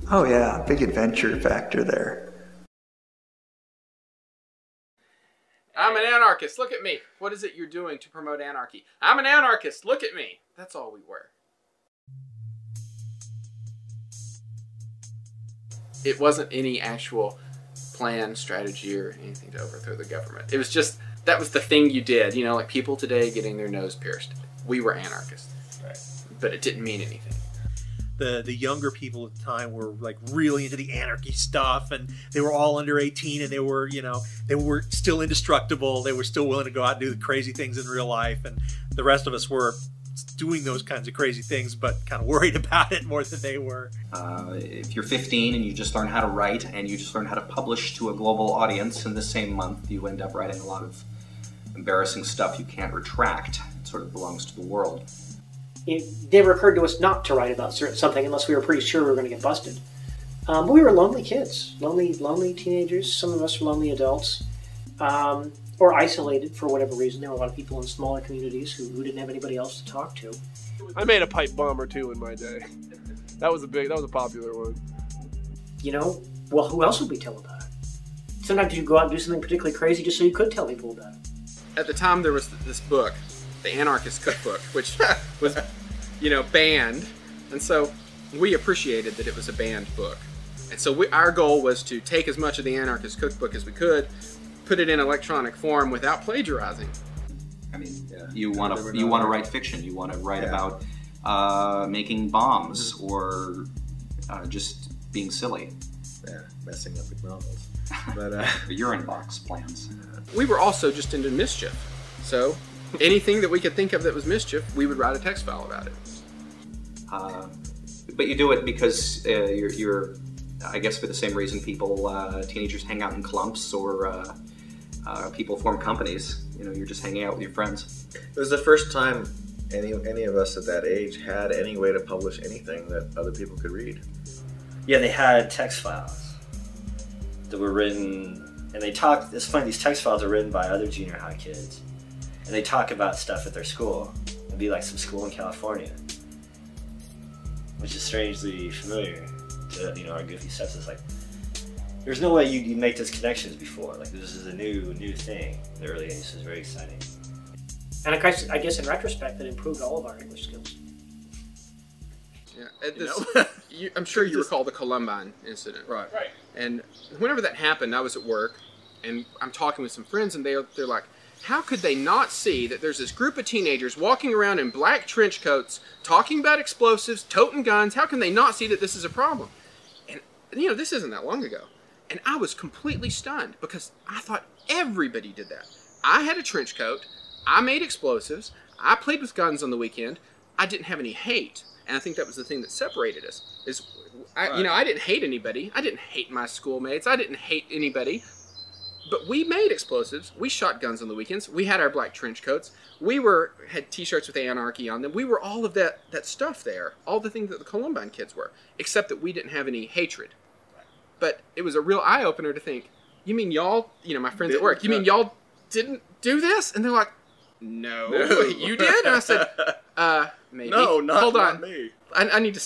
Oh yeah, big adventure factor there. I'm an anarchist, look at me. What is it you're doing to promote anarchy? I'm an anarchist, look at me. That's all we were. It wasn't any actual plan, strategy, or anything to overthrow the government. It was just, that was the thing you did. You know, like people today getting their nose pierced. We were anarchists. Right. But it didn't mean anything. The younger people at the time were like really into the anarchy stuff, and they were all under 18, and they were, you know, they were still indestructible. They were still willing to go out and do the crazy things in real life, and the rest of us were doing those kinds of crazy things, but kind of worried about it more than they were. If you're 15 and you just learn how to write and you just learn how to publish to a global audience in the same month, you end up writing a lot of embarrassing stuff you can't retract. It sort of belongs to the world. It never occurred to us not to write about something unless we were pretty sure we were going to get busted. But we were lonely kids, lonely teenagers. Some of us were lonely adults, or isolated for whatever reason. There were a lot of people in smaller communities who didn't have anybody else to talk to. I made a pipe bomb or two in my day. That was a popular one. You know, well, who else would we tell about it? Sometimes you go out and do something particularly crazy just so you could tell people about it. At the time, there was this book, the Anarchist Cookbook, which was, you know, banned, and so we appreciated that it was a banned book. And so our goal was to take as much of the Anarchist Cookbook as we could, put it in electronic form without plagiarizing. I mean, you want to write fiction. You want to write about making bombs or just being silly. Yeah, messing up McDonald's. But urine box plans. We were also just into mischief, so anything that we could think of that was mischief, we would write a text file about it. But you do it because you're, I guess, for the same reason teenagers hang out in clumps, or people form companies. You know, you're just hanging out with your friends. it was the first time any of us at that age had any way to publish anything that other people could read. Yeah, they had text files that were written, and they talked. It's funny, these text files are written by other junior high kids, and they talk about stuff at their school. It'd be like some school in California, which is strangely familiar to, you know, our goofy stuff. It's like, there's no way you make those connections before. Like, this is a new thing. In the early days, it was very exciting. And I guess in retrospect, that improved all of our English skills. Yeah, I'm sure you recall the Columbine incident. Right. And whenever that happened, I was at work, and I'm talking with some friends, and they're like, how could they not see that there's this group of teenagers walking around in black trench coats, talking about explosives, toting guns? How can they not see that this is a problem? And, you know, this isn't that long ago. And I was completely stunned because I thought everybody did that. I had a trench coat. I made explosives. I played with guns on the weekend. I didn't have any hate. And I think that was the thing that separated us. You know, I didn't hate anybody. I didn't hate my schoolmates. I didn't hate anybody. But we made explosives. We shot guns on the weekends. We had our black trench coats. We had T-shirts with anarchy on them. We were all of that stuff there. All the things that the Columbine kids were. Except that we didn't have any hatred. But it was a real eye-opener to think, you mean y'all, you know, my friends at work, you mean y'all didn't do this? And they're like, no, you did? And I said, maybe. No, not Hold on. me. I need to